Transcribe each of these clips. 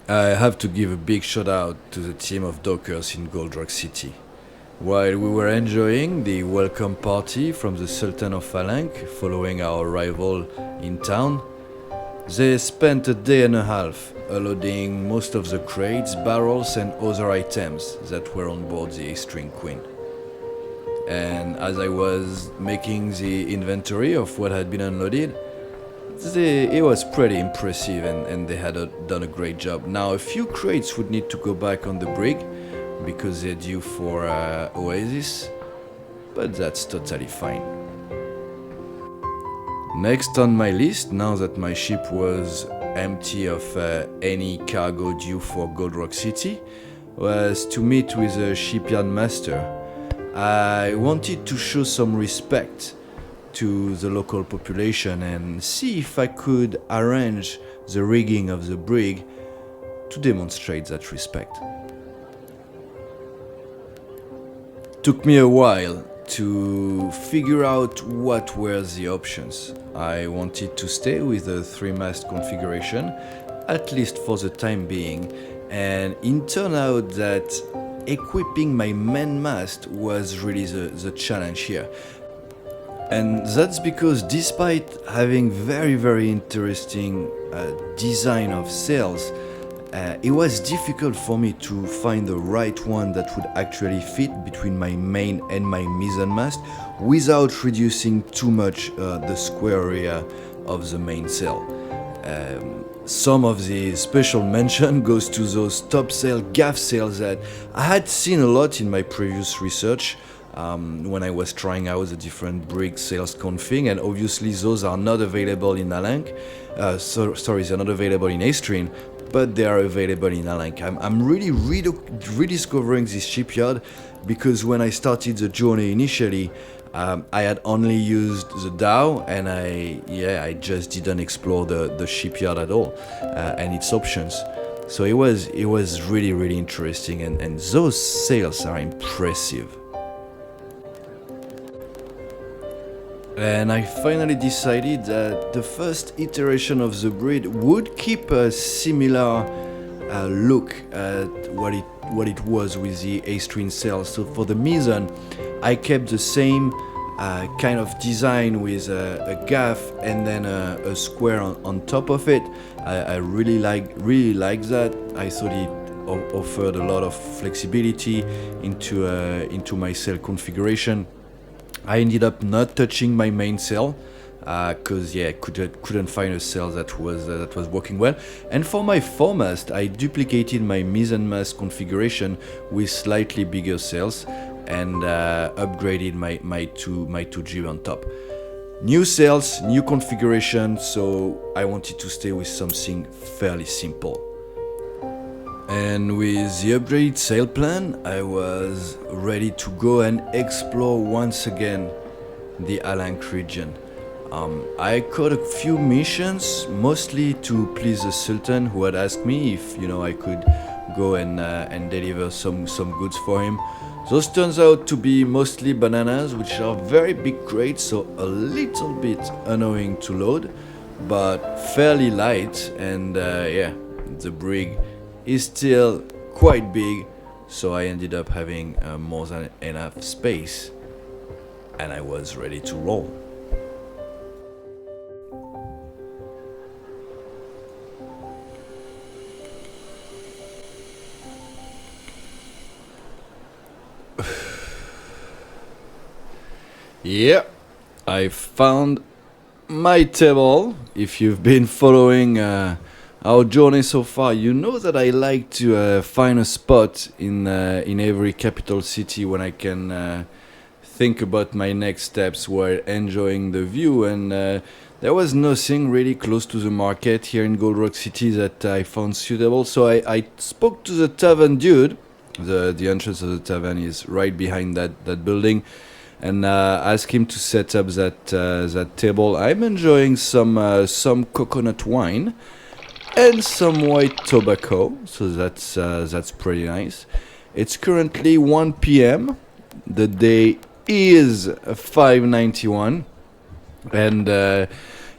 I have to give a big shout out to the team of dockers in Gold Rock City. While we were enjoying the welcome party from the Sultan of Ankh following our arrival in town, they spent a day and a half unloading most of the crates, barrels and other items that were on board the Aestrin Queen. And as I was making the inventory of what had been unloaded, it was pretty impressive and they had done a great job. Now a few crates would need to go back on the brig because they're due for Oasis, but that's totally fine. Next on my list, now that my ship was empty of any cargo due for Gold Rock City, was to meet with a shipyard master. I wanted to show some respect to the local population and see if I could arrange the rigging of the brig to demonstrate that respect. Took me a while to figure out what were the options. I wanted to stay with a 3-mast configuration, at least for the time being, and it turned out that equipping my main mast was really the challenge here. And that's because despite having very interesting design of sails, it was difficult for me to find the right one that would actually fit between my main and my mizzenmast without reducing too much the square area of the main sail. Some of the special mention goes to those topsail gaff sails that I had seen a lot in my previous research when I was trying out the different brig sails config, and obviously those are not available in Ankh. They're not available in Aestrin, but they are available in Ankh. I'm really rediscovering this shipyard because when I started the journey initially, I had only used the dhow and I just didn't explore the shipyard at all and its options. So it was really interesting, and those sails are impressive. And I finally decided that the first iteration of the brig would keep a similar look at what it was with the Aestrin sails. So for the mizzen, I kept the same kind of design with a gaff and then a square on top of it. I really like that. I thought it offered a lot of flexibility into my sail configuration. I ended up not touching my main sail because couldn't find a sail that was working well. And for my foremast, I duplicated my mizzenmast configuration with slightly bigger sails and upgraded my two jib on top. New sails, new configuration, so I wanted to stay with something fairly simple. And with the upgraded sail plan, I was ready to go and explore once again the Ankh region. I caught a few missions, mostly to please the Sultan, who had asked me if I could go and deliver some goods for him. Those turns out to be mostly bananas, which are very big crates, so a little bit annoying to load, but fairly light. And the brig is still quite big, so I ended up having more than enough space, and I was ready to roll. Yeah, I found my table. If you've been following our journey so far, you know that I like to find a spot in every capital city when I can think about my next steps while enjoying the view, and there was nothing really close to the market here in Gold Rock City that I found suitable, so I spoke to the tavern dude. The entrance of the tavern is right behind that building, and asked him to set up that table. I'm enjoying some coconut wine and some white tobacco, so that's pretty nice. It's currently 1 p.m. The day is 591, and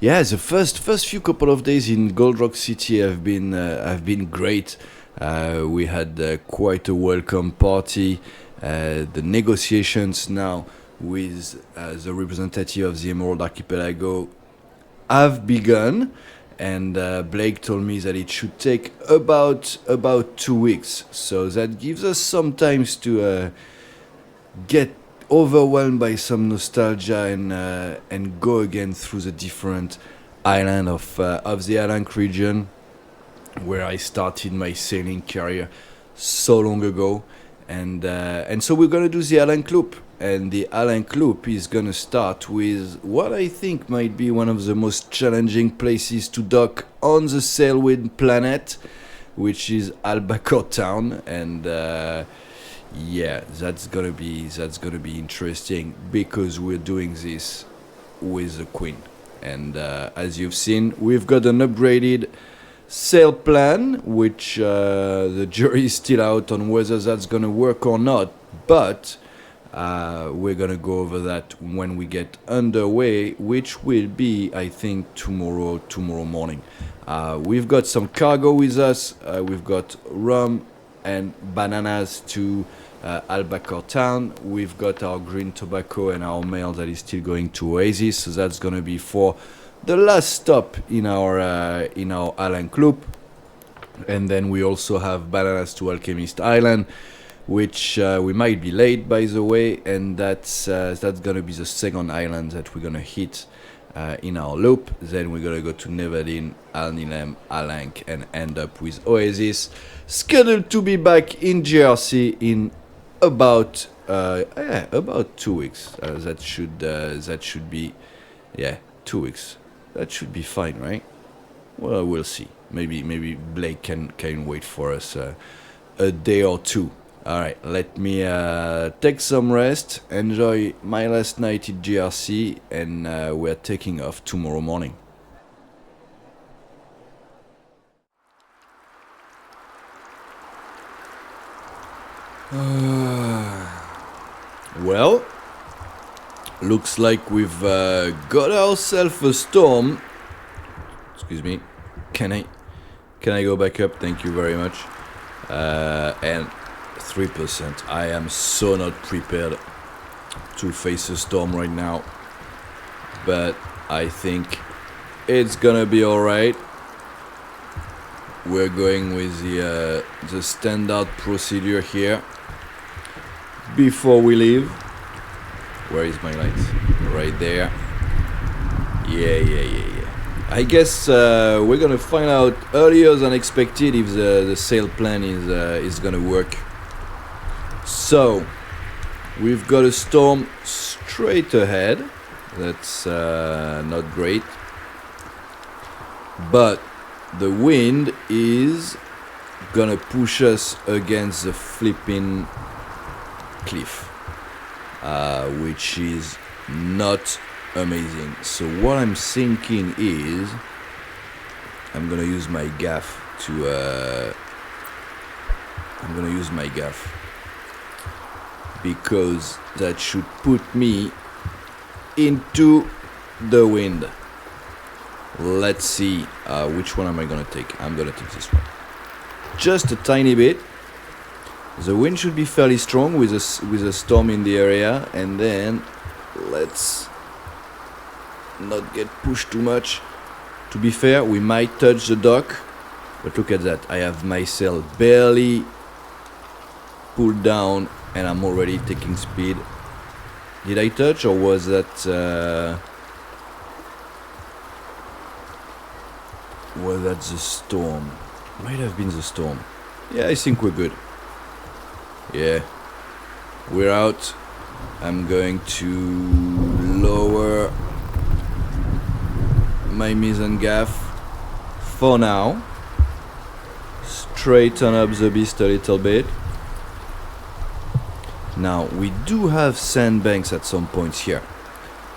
Yeah, the first few couple of days in Gold Rock City have been great. We had quite a welcome party. The negotiations now with the representative of the Emerald Archipelago have begun, and Blake told me that it should take about 2 weeks. So that gives us some time to get overwhelmed by some nostalgia and go again through the different island of the Ankh region, where I started my sailing career so long ago, and so we're gonna do the Ankh loop, and the Ankh loop is gonna start with what I think might be one of the most challenging places to dock on the Sailwind planet, which is Albacore Town, and yeah, that's gonna be interesting because we're doing this with the Queen, and as you've seen, we've got an upgraded sail plan, which the jury is still out on whether that's gonna work or not, but we're gonna go over that when we get underway, which will be, I think, tomorrow morning. We've got some cargo with us. We've got rum and bananas to Albacore Town. We've got our green tobacco and our mail that is still going to Oasis, so that's gonna be for the last stop in our Ankh loop. And then we also have bananas to Alchemist Island, which we might be late, by the way, and that's gonna be the second island that we're gonna hit in our loop. Then we're gonna go to Nevadin, Alnilem, Ankh, and end up with Oasis, scheduled to be back in GRC in about 2 weeks. That should be 2 weeks. That should be fine, right? Well, we'll see. Maybe Blake can wait for us a day or two. All right, let me take some rest, enjoy my last night at GRC, and we're taking off tomorrow morning. Well, looks like we've got ourselves a storm. Excuse me. Can I go back up? Thank you very much. And 3%. I am so not prepared to face a storm right now, but I think it's gonna be alright. We're going with the standard procedure here before we leave. Where is my light? Right there. Yeah. I guess we're gonna find out earlier than expected if the sail plan is gonna work. So we've got a storm straight ahead. That's not great, but the wind is gonna push us against the flipping cliff, which is not amazing. So what I'm thinking is I'm gonna use my gaff because that should put me into the wind. Let's see which one am I gonna take. I'm gonna take this one, just a tiny bit. The wind should be fairly strong with a storm in the area, and then let's not get pushed too much. To be fair, we might touch the dock, but look at that. I have my sail barely pulled down and I'm already taking speed. Did I touch, or was that the storm? Might have been the storm. Yeah, I think we're good. Yeah, we're out. I'm going to lower my mizzen gaff for now. Straighten up the beast a little bit. Now, we do have sandbanks at some points here,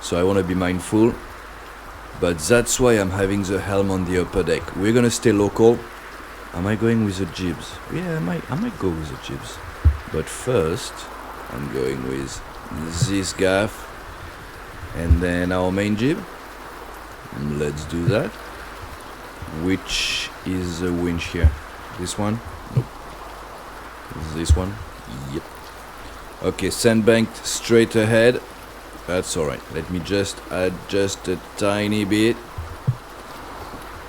so I want to be mindful, but that's why I'm having the helm on the upper deck. We're gonna stay local. Am I going with the jibs? Yeah, I might go with the jibs. But first, I'm going with this gaff, and then our main jib. Let's do that. Which is the winch here? This one? Nope. Is this one? Yep. Okay, sandbank straight ahead. That's alright. Let me just adjust a tiny bit.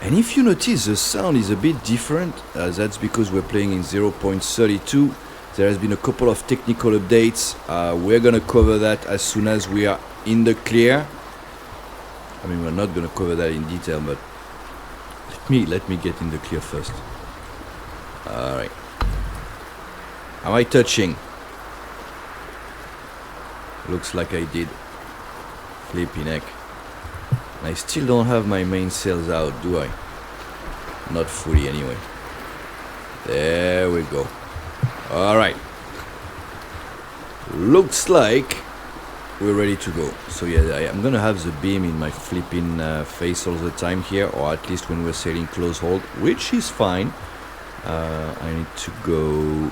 And if you notice, the sound is a bit different. That's because we're playing in 0.32. There has been a couple of technical updates. We're gonna cover that as soon as we are in the clear. I mean, we're not gonna cover that in detail, but let me get in the clear first. Alright. Am I touching? Looks like I did. Flipping heck. I still don't have my main sails out, do I? Not fully anyway. There we go. Alright. Looks like we're ready to go. So yeah, I'm gonna have the beam in my flipping face all the time here, or at least when we're sailing close hold, which is fine. I need to go...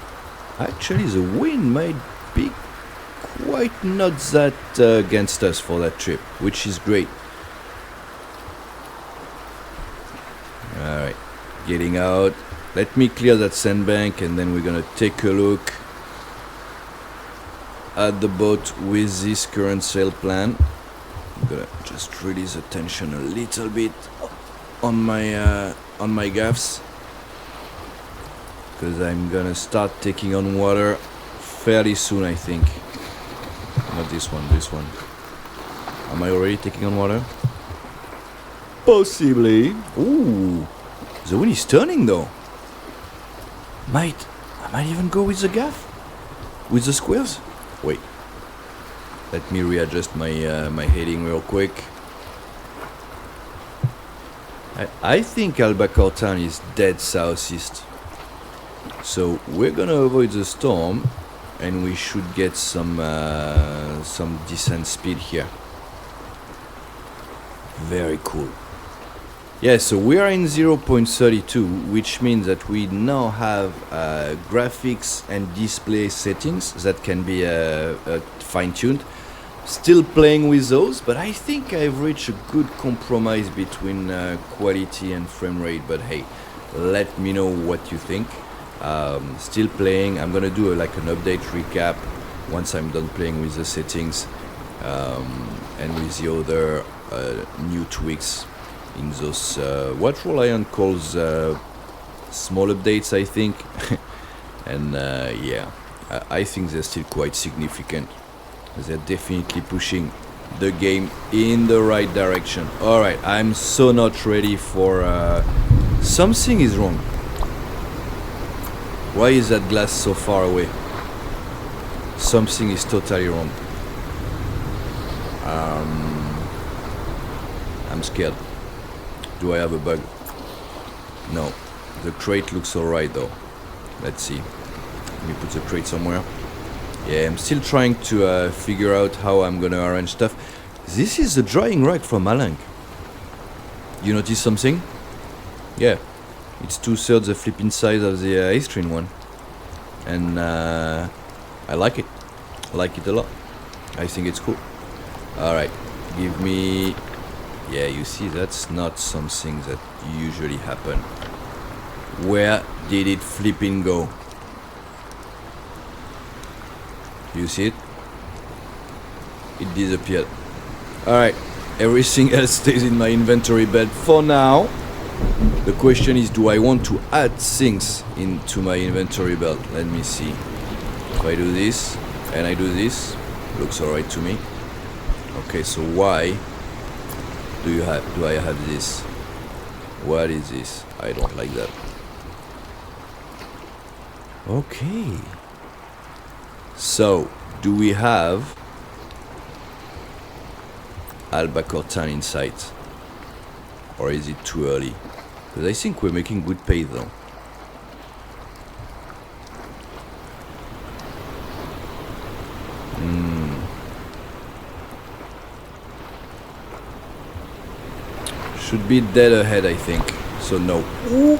Actually, the wind might be quite not that against us for that trip, which is great. Alright, getting out. Let me clear that sandbank and then we're gonna take a look at the boat with this current sail plan. I'm gonna just release the tension a little bit on my gaffs, because I'm gonna start taking on water fairly soon, I think. Not this one, this one. Am I already taking on water? Possibly. Ooh, the wind is turning though. I might even go with the gaff, with the squares. Wait, let me readjust my my heading real quick. I think Albacore Town is dead southeast, so we're gonna avoid the storm, and we should get some decent speed here. Very cool. Yeah, so we are in 0.32, which means that we now have graphics and display settings that can be fine-tuned. Still playing with those, but I think I've reached a good compromise between quality and frame rate. But hey, let me know what you think. Still playing. I'm gonna do like an update recap once I'm done playing with the settings and with the other new tweaks in those what Reliant calls small updates, I think. And yeah, I think they're still quite significant. They're definitely pushing the game in the right direction. Alright, I'm so not ready for... something is wrong. Why is that glass so far away? Something is totally wrong. I'm scared. Do I have a bug? No. The crate looks alright though. Let's see. Let me put the crate somewhere. Yeah, I'm still trying to figure out how I'm gonna arrange stuff. This is the drying rack from Ankh. You notice something? Yeah. It's 2/3 the flipping size of the Aestrin one. And I like it. I like it a lot. I think it's cool. Alright. Give me... Yeah, you see, that's not something that usually happen. Where did it flipping go? You see it? It disappeared. Alright, everything else stays in my inventory bed for now. The question is, do I want to add things into my inventory belt? Let me see. If I do this, and I do this, looks alright to me. Okay, so why do I have this? What is this? I don't like that. Okay. So, do we have Albacore Town in sight? Or is it too early? Because I think we're making good pay though. Should be dead ahead, I think. So no. Ooh.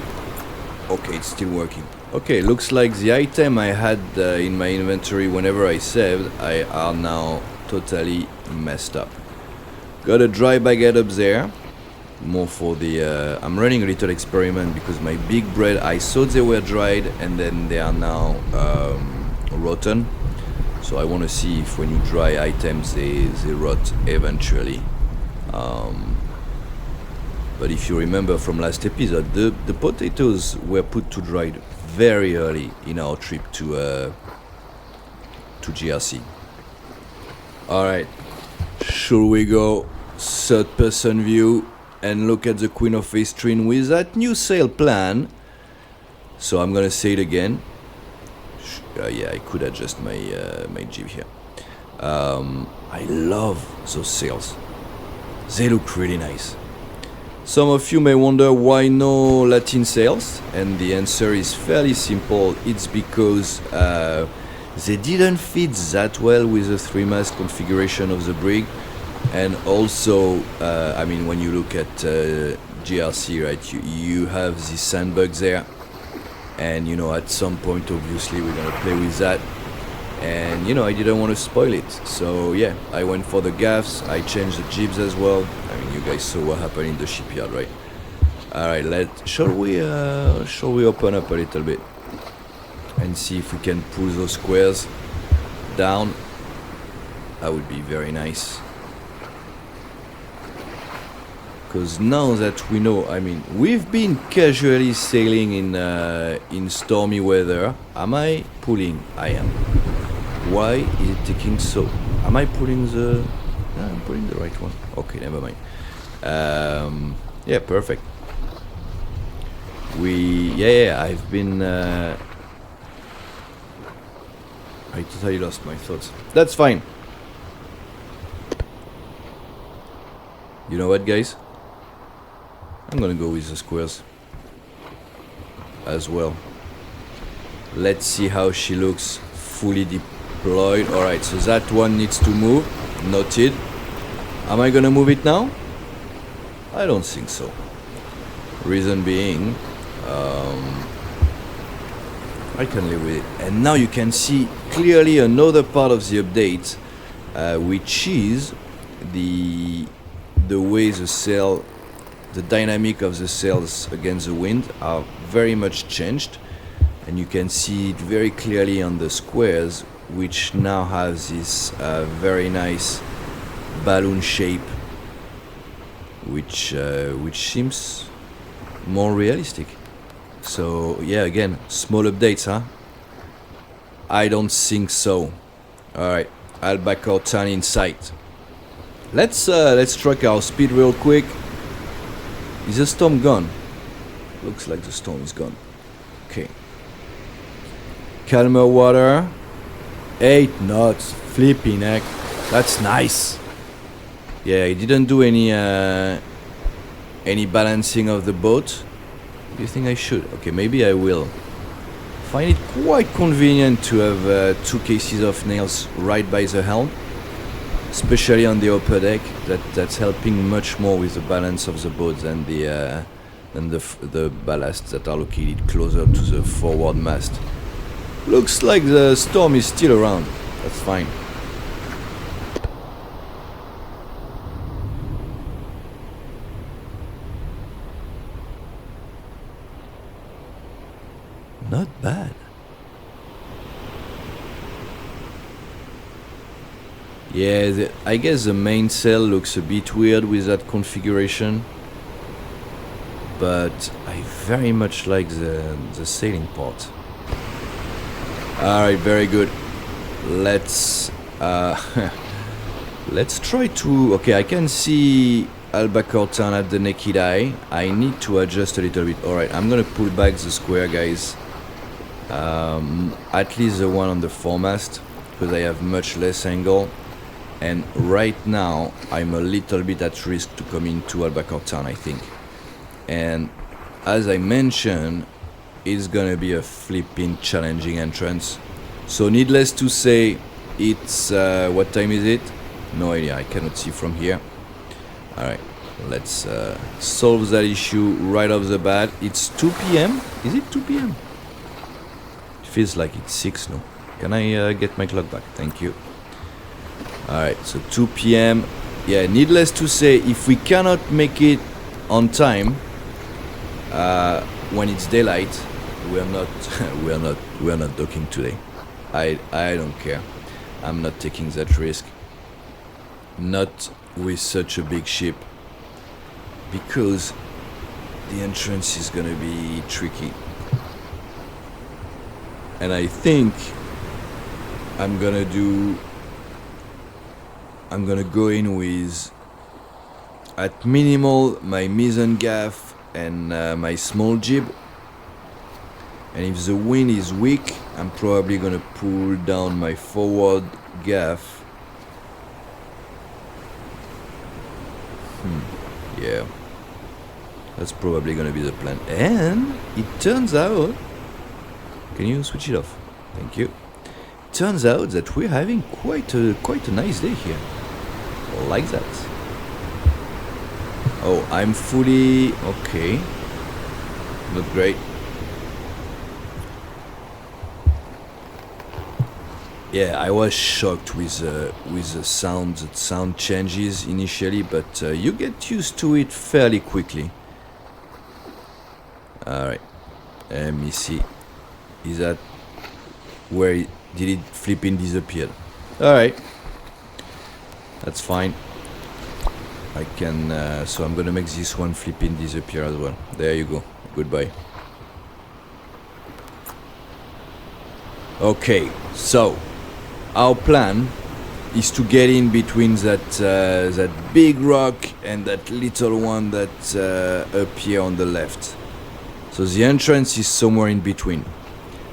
Okay, it's still working. Okay, looks like the item I had in my inventory whenever I saved, I are now totally messed up. Got a dry baguette up there. more for the... I'm running a little experiment because my big bread, I thought they were dried and then they are now rotten. So I want to see if when you dry items they rot eventually. But if you remember from last episode, the potatoes were put to dry very early in our trip to GRC. Alright, should we go third person view and look at the Queen of Aestrin with that new sail plan? So I'm gonna say it again. Yeah, I could adjust my my jib here. I love those sails. They look really nice. Some of you may wonder why no Latin sails, and the answer is fairly simple. It's because they didn't fit that well with the 3-mast configuration of the brig, and also, I mean, when you look at GRC, right, you have the sandbug there, and you know, at some point, obviously, we're gonna play with that, and you know, I didn't want to spoil it, so yeah, I went for the gaffs. I changed the jibs as well. I mean, you guys saw what happened in the shipyard, right? All right, shall we open up a little bit and see if we can pull those squares down? That would be very nice. Because now that we know, I mean, we've been casually sailing in stormy weather. Am I pulling? I am. Why is it taking so? Am I pulling the? No, I'm pulling the right one. Okay, never mind. Yeah, perfect. I've been. I totally lost my thoughts. That's fine. You know what, guys? I'm gonna go with the squares as well. Let's see how she looks fully deployed. Alright, so that one needs to move. Noted. Am I gonna move it now? I don't think so. Reason being, I can live with it. And now you can see clearly another part of the update, which is the way the sail, the dynamic of the sails against the wind are very much changed, and you can see it very clearly on the squares, which now have this very nice balloon shape, which seems more realistic. So yeah, again, small updates, huh? I don't think so. Alright, Albacore Town in sight. Let's track our speed real quick. Is the storm gone? Looks like the storm is gone. Okay. Calmer water. 8 knots. Flipping heck. That's nice. Yeah, I didn't do any balancing of the boat. Do you think I should? Okay, maybe I will. Find it quite convenient to have 2 cases of nails right by the helm, especially on the upper deck. That's helping much more with the balance of the boat than the ballasts that are located closer to the forward mast. Looks like the storm is still around. That's fine. Not bad. Yeah, I guess the mainsail looks a bit weird with that configuration, but I very much like the sailing part. Alright, very good. Let's let's try to... Okay, I can see Albacore Town at the naked eye. I need to adjust a little bit. Alright, I'm gonna pull back the square, guys. At least the one on the foremast, because I have much less angle. And right now, I'm a little bit at risk to come into Albacore Town, I think. And as I mentioned, it's gonna be a flipping challenging entrance. So needless to say, it's... what time is it? No idea, I cannot see from here. Alright, let's solve that issue right off the bat. It's 2 p.m? Is it 2 p.m? It feels like it's 6 now. Can I get my clock back? Thank you. Alright, so 2 p.m. Yeah, needless to say, if we cannot make it on time, when it's daylight, we're not we're not docking today. I don't care. I'm not taking that risk. Not with such a big ship, because the entrance is gonna be tricky. And I think I'm gonna go in with, at minimal, my mizzen gaff and my small jib. And if the wind is weak, I'm probably gonna pull down my forward gaff. Yeah, that's probably gonna be the plan. And it turns out, can you switch it off? Thank you. Turns out that we're having quite a nice day here. Like that. Oh, I'm fully okay. Not great. Yeah, I was shocked with the sound changes initially, but you get used to it fairly quickly. All right, let me see. Is that where did it flipping disappear? All right, that's fine. I can. So I'm gonna make this one flipping disappear as well. There you go. Goodbye. Okay, so our plan is to get in between that big rock and that little one that up here on the left. So the entrance is somewhere in between.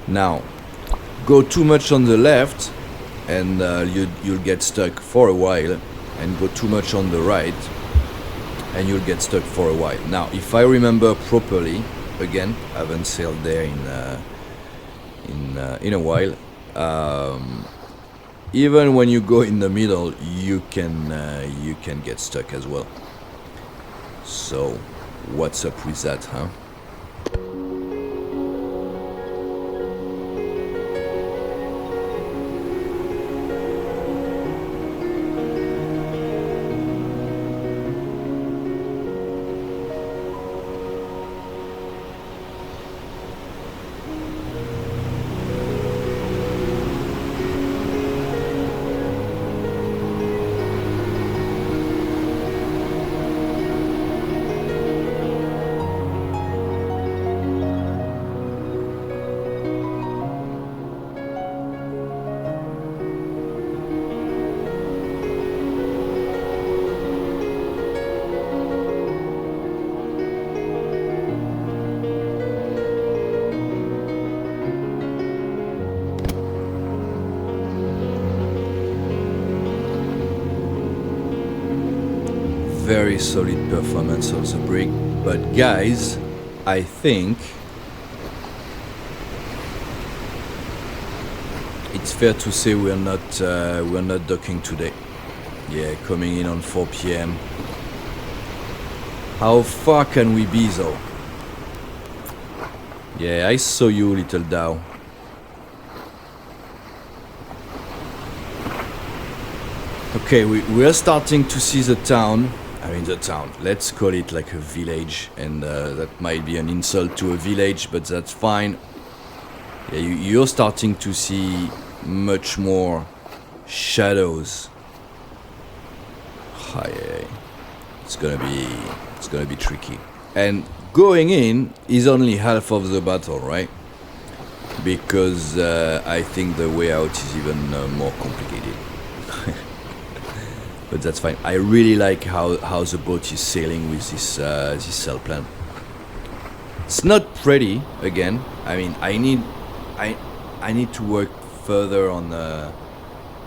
Now, go too much on the left, and you'll get stuck for a while, and go too much on the right, and you'll get stuck for a while. Now, if I remember properly, again, I haven't sailed there in a while. Even when you go in the middle, you can get stuck as well. So, what's up with that, huh? Very solid performance of the brig, but guys, I think it's fair to say we're not docking today. Yeah, coming in on 4 p.m. How far can we be though? Yeah, I saw you, little Dow. Okay, we're starting to see the town. I mean the town, let's call it like a village, and that might be an insult to a village, but that's fine. Yeah, you're starting to see much more shadows. Yeah. It's gonna be tricky. And going in is only half of the battle, right? Because I think the way out is even more complicated. But that's fine. I really like how the boat is sailing with this sailplan. It's not pretty, again. I mean, I need to work further on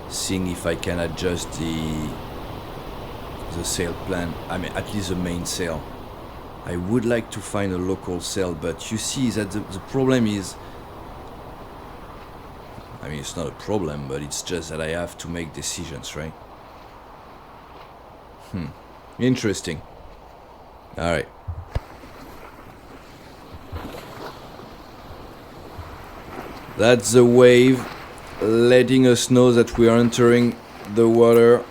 seeing if I can adjust the sailplan. I mean, at least the main sail. I would like to find a local sail, but you see that the problem is, I mean, it's not a problem, but it's just that I have to make decisions, right? Interesting. Alright. That's the wave letting us know that we are entering the water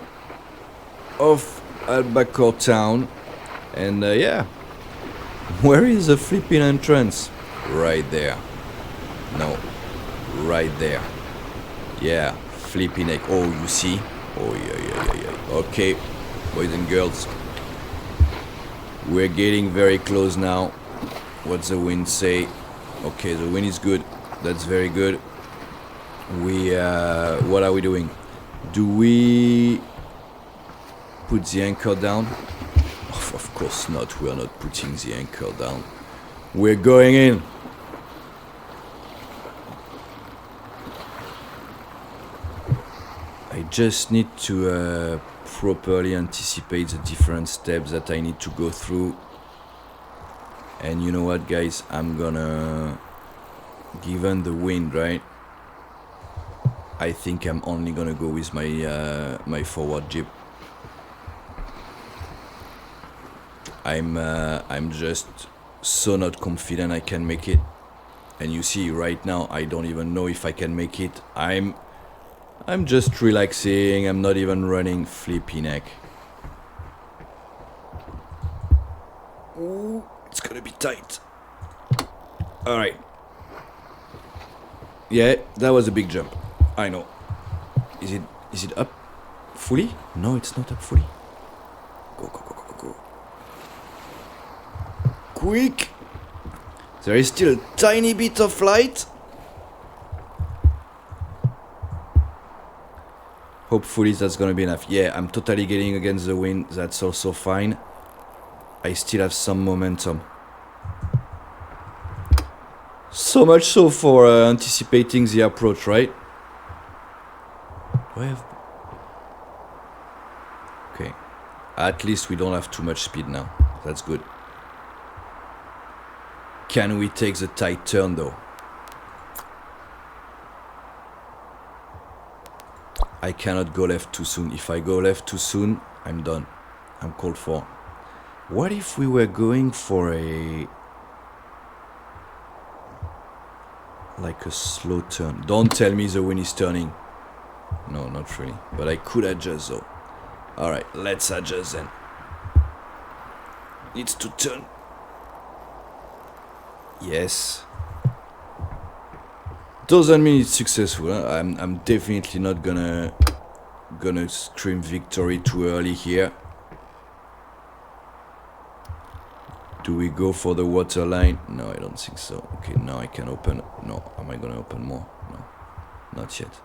of Albacore Town. And yeah, Where is the flipping entrance? Right there. No. Right there. Yeah. Flipping egg. Oh, you see? Oh, yeah. Okay. Boys and girls. We're getting very close now. What's the wind say? Okay, the wind is good. That's very good. What are we doing? Do we put the anchor down? Of course not. We are not putting the anchor down. We're going in. I just need to properly anticipate the different steps that I need to go through. And you know what, guys? I'm gonna... Given the wind, right? I think I'm only gonna go with my my forward jib. I'm just so not confident I can make it. And you see, right now, I don't even know if I can make it. I'm just relaxing. I'm not even running. Flipping heck. Ooh, it's gonna be tight. All right. Yeah, that was a big jump. I know. Is it up fully? No, it's not up fully. Go. Quick! There is still a tiny bit of light. Hopefully that's gonna be enough. Yeah, I'm totally getting against the wind. That's also fine. I still have some momentum. So much so for anticipating the approach, right? Do I have... Okay. At least we don't have too much speed now. That's good. Can we take the tight turn though? I cannot go left too soon. If I go left too soon, I'm done. I'm called for. What if we were going for a... like a slow turn? Don't tell me the wind is turning. No, not really. But I could adjust though. Alright, let's adjust then. Needs to turn. Yes. Doesn't mean it's successful. Huh? I'm definitely not gonna scream victory too early here. Do we go for the water line? No, I don't think so. Okay, now I can open. No, am I gonna open more? No, not yet.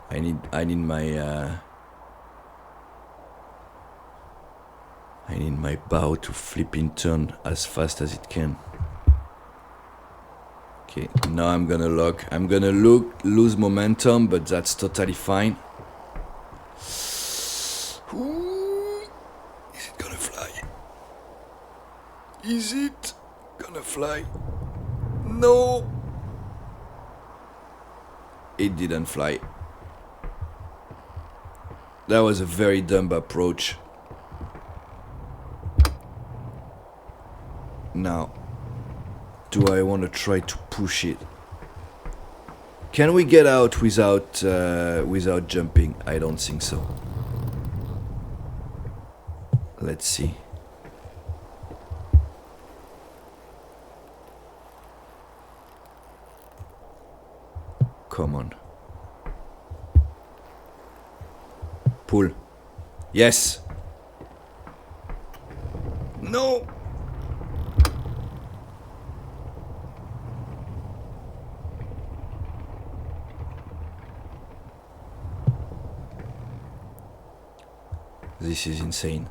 I need my bow to flip in turn as fast as it can. Okay, now I'm gonna lock. I'm gonna lose momentum, but that's totally fine. Ooh, is it gonna fly? Is it gonna fly? No! It didn't fly. That was a very dumb approach. Now, do I want to try to push it? Can we get out without jumping? I don't think so. Let's see. Come on. Pull. Yes. No. This is insane.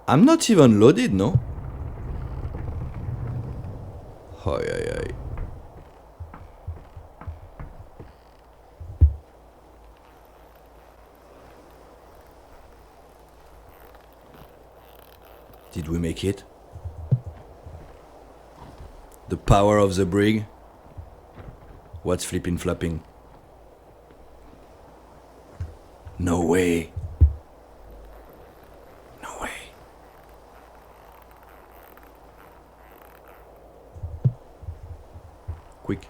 I'm not even loaded, no? Ay. Did we make it? The power of the brig? What's flipping flapping? No way. No way. Quick.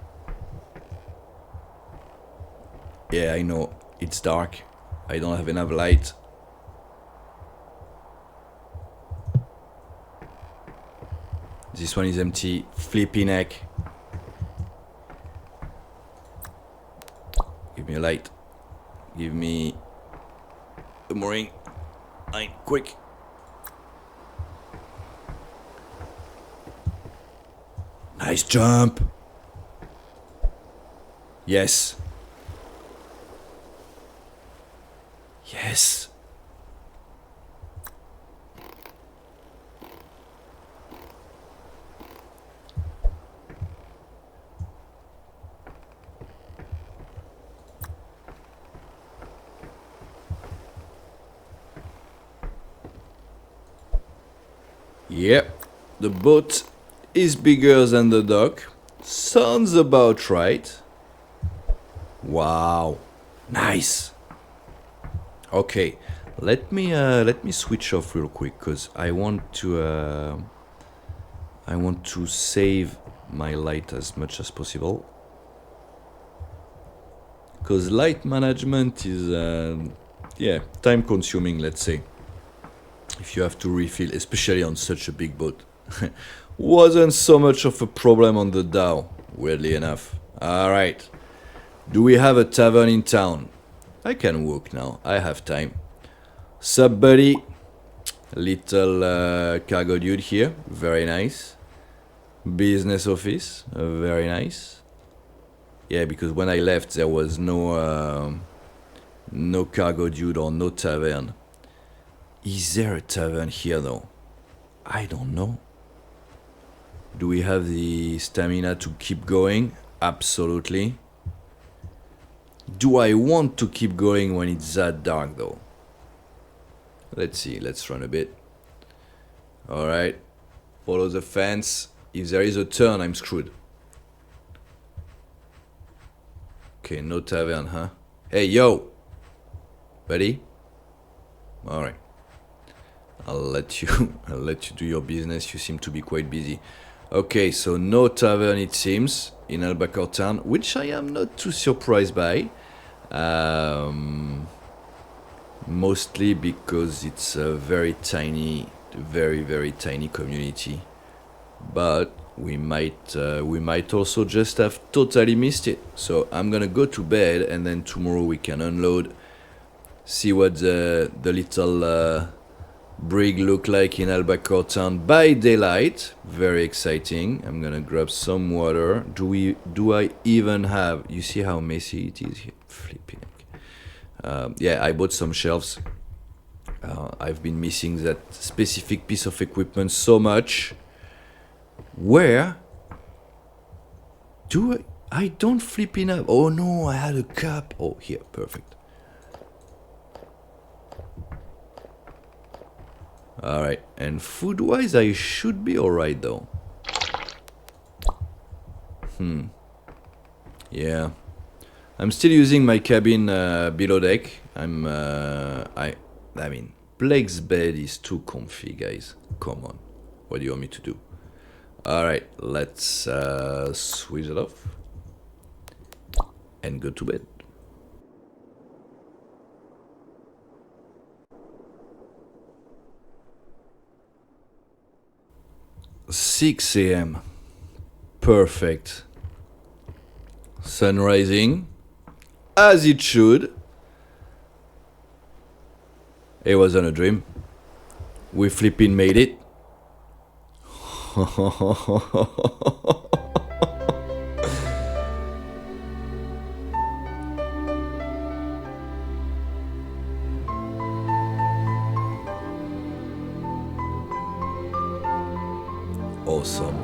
Yeah, I know. It's dark. I don't have enough light. This one is empty. Flipping heck. Give me a light. Give me a mooring. Line, quick. Nice jump. Yes. Yes. Yep, the boat is bigger than the dock. Sounds about right. Wow, nice. Okay, let me switch off real quick because I want to save my light as much as possible. Because light management is time consuming, let's say. If you have to refill, especially on such a big boat. Wasn't so much of a problem on the Dow, weirdly enough. Alright. Do we have a tavern in town? I can walk now, I have time. Sup buddy? Little cargo dude here, very nice. Business office, very nice. Yeah, because when I left there was no cargo dude or no tavern. Is there a tavern here though? I don't know. Do we have the stamina to keep going? Absolutely. Do I want to keep going when it's that dark though? Let's see, let's run a bit. Alright. Follow the fence. If there is a turn, I'm screwed. Okay, no tavern, huh? Hey, yo! Buddy? Alright. I'll let you do your business. You seem to be quite busy. Okay, so no tavern it seems in Albacore Town, which I am not too surprised by. Mostly because it's a very tiny, very tiny community. But we might also just have totally missed it. So I'm gonna go to bed and then tomorrow we can unload. See what the little brig look like in Albacore Town by daylight. Very exciting. I'm gonna grab some water. Do I even have? You see how messy it is here. Flipping. Yeah, I bought some shelves. I've been missing that specific piece of equipment so much. Where do I don't flipping up. Oh no, I had a cup. Oh, here, perfect. Alright, and food-wise, I should be alright though. Yeah. I'm still using my cabin below deck. I mean, Blake's bed is too comfy, guys. Come on. What do you want me to do? Alright, let's switch it off. And go to bed. 6 a.m. Perfect. Sun rising. As it should. It wasn't a dream. We flipping made it. Awesome.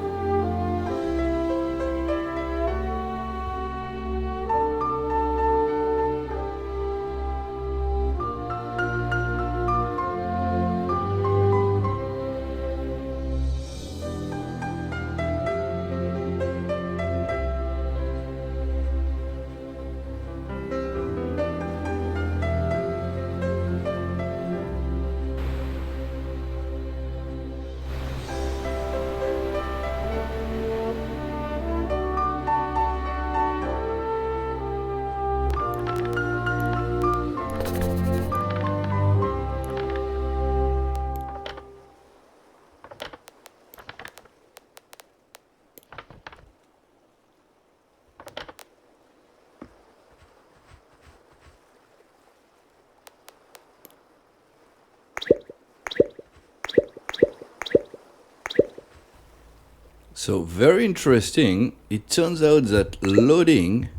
So very interesting. It turns out that loading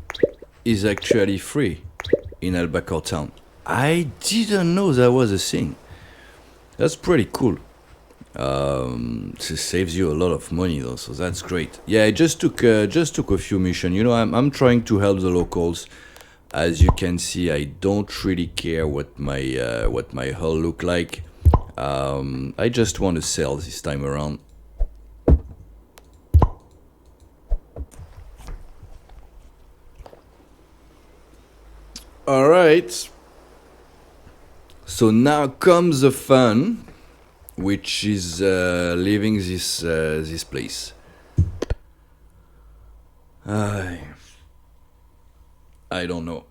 is actually free in Albacore Town. I didn't know that was a thing. That's pretty cool. It saves you a lot of money though, so that's great. Yeah, I just took a few missions. You know, I'm trying to help the locals. As you can see, I don't really care what my hull look like. I just want to sell this time around. All right. So now comes the fun, which is leaving this place. I don't know.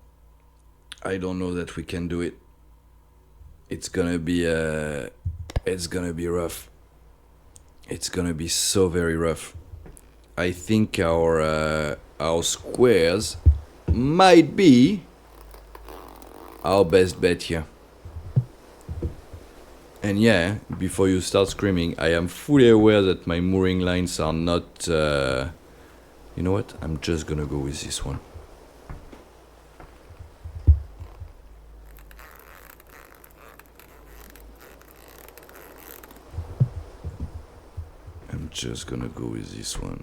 I don't know that we can do it. It's gonna be rough. It's gonna be so very rough. I think our squares might be our best bet here. And yeah, before you start screaming, I am fully aware that my mooring lines are not... you know what? I'm just gonna go with this one. I'm just gonna go with this one.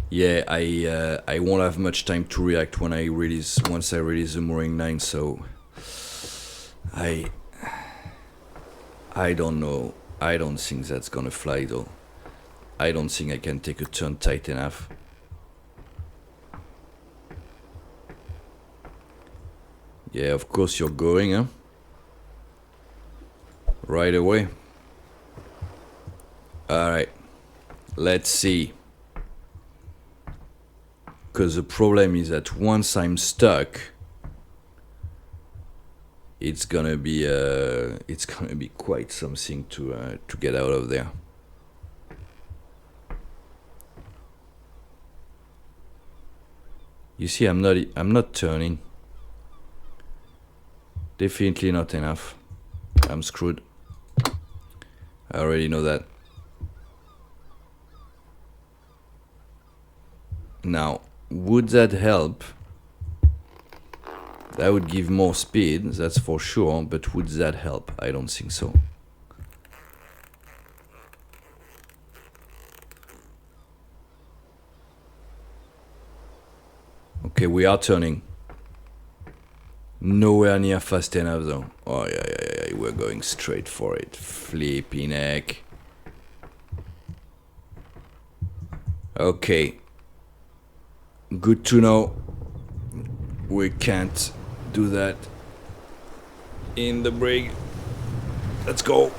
Yeah, I won't have much time to react once I release the mooring line, so... I don't know. I don't think that's gonna fly though. I don't think I can take a turn tight enough. Yeah, of course you're going, huh? Right away. Alright. Let's see. Because the problem is that once I'm stuck, it's gonna be quite something to get out of there. You see, I'm not turning. Definitely not enough. I'm screwed. I already know that. Now, would that help? That would give more speed, that's for sure, but would that help? I don't think so. Okay, we are turning. Nowhere near fast enough though. Oh yeah, we're going straight for it. Flipping heck. Okay. Good to know. We can't do that in the brig. Let's go.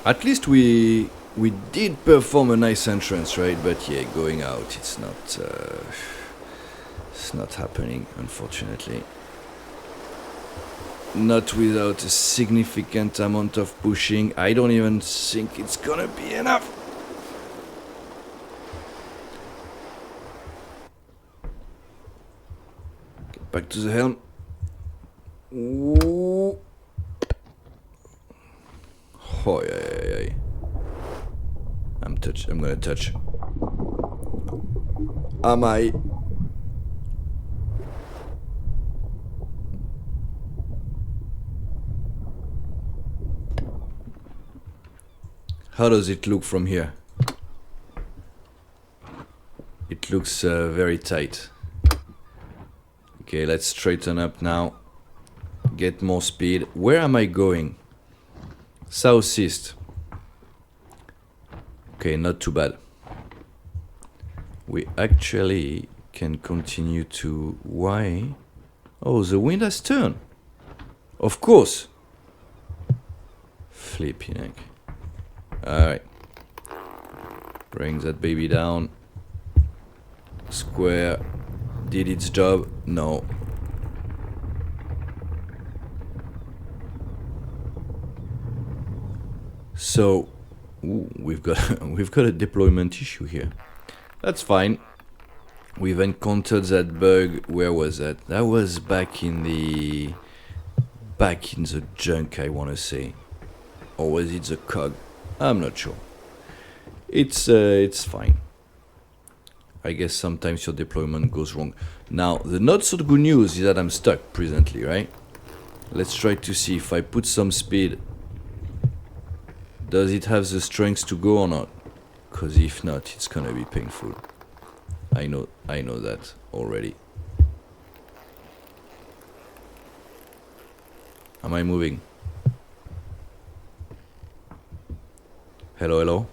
At least we did perform a nice entrance, right? But yeah, going out, it's not happening, unfortunately. Not without a significant amount of pushing. I don't even think it's gonna be enough. Get back to the helm. Ooh. Oh yeah. I'm gonna touch. Am I? How does it look from here? It looks very tight. Okay, let's straighten up now. Get more speed. Where am I going? Southeast. Okay, not too bad. We actually can continue to... Why? Oh, the wind has turned. Of course. Flipping heck. Alright. Bring that baby down. Square. Did its job? No. So, ooh, we've got a deployment issue here. That's fine. We've encountered that bug. Where was that? That was back in the junk, I want to say. Or was it the cog? I'm not sure. It's fine. I guess sometimes your deployment goes wrong. Now, the not so good news is that I'm stuck presently, right? Let's try to see if I put some speed. Does it have the strength to go or not? Because if not, it's gonna be painful. I know that already. Am I moving? Hello, hello?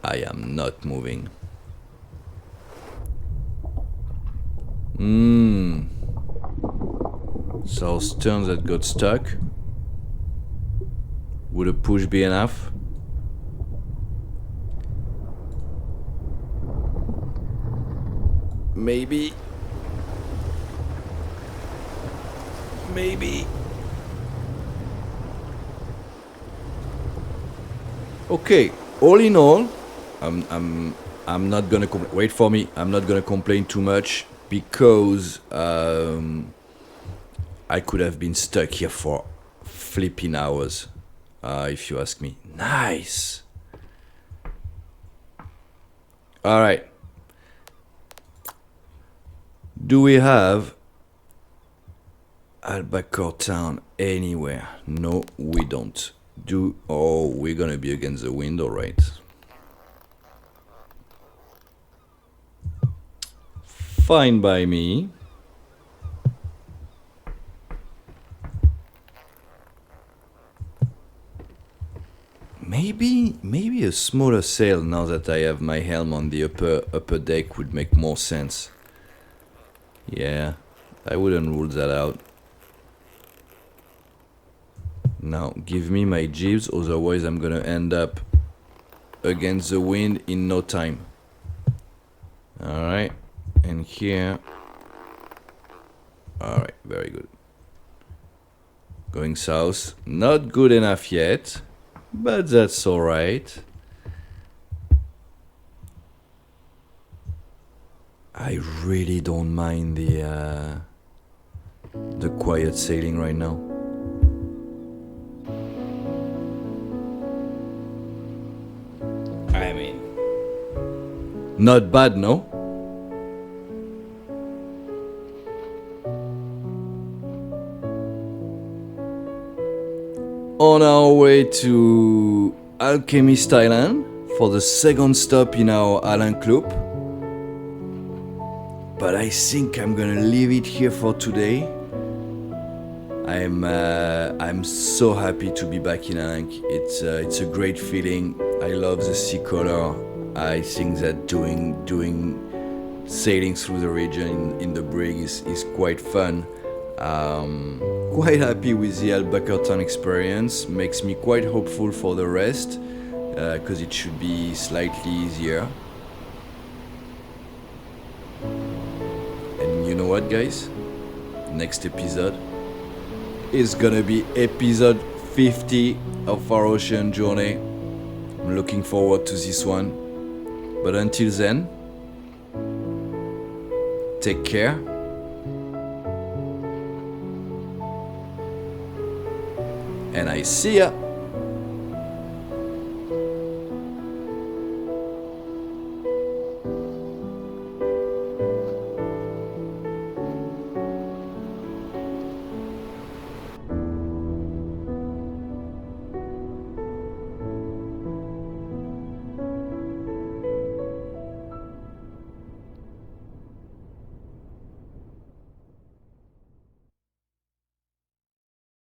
I am not moving. So turns that got stuck. Would a push be enough? Maybe. Maybe. Okay, all in all, I'm not gonna wait for me. I'm not gonna complain too much because I could have been stuck here for flipping hours, if you ask me. Nice. All right. Do we have Albacore Town anywhere? No, we don't. Oh, we're gonna be against the wind, alright. Fine by me. Maybe a smaller sail now that I have my helm on the upper deck would make more sense. Yeah, I wouldn't rule that out. Now, give me my jibs, otherwise I'm gonna end up against the wind in no time. Alright, and here. Alright, very good. Going south. Not good enough yet, but that's alright. I really don't mind the quiet sailing right now. I mean, not bad, no? On our way to Alchemist Island for the second stop in our Ankh loop. But I think I'm gonna leave it here for today. I'm so happy to be back in Ankh. It's a great feeling. I love the sea color. I think that doing sailing through the region in the brig is quite fun. Quite happy with the Albacore Town experience. Makes me quite hopeful for the rest, because it should be slightly easier. And you know what, guys? Next episode is gonna be episode 50 of our ocean journey. I'm looking forward to this one. But until then, take care. And I see ya.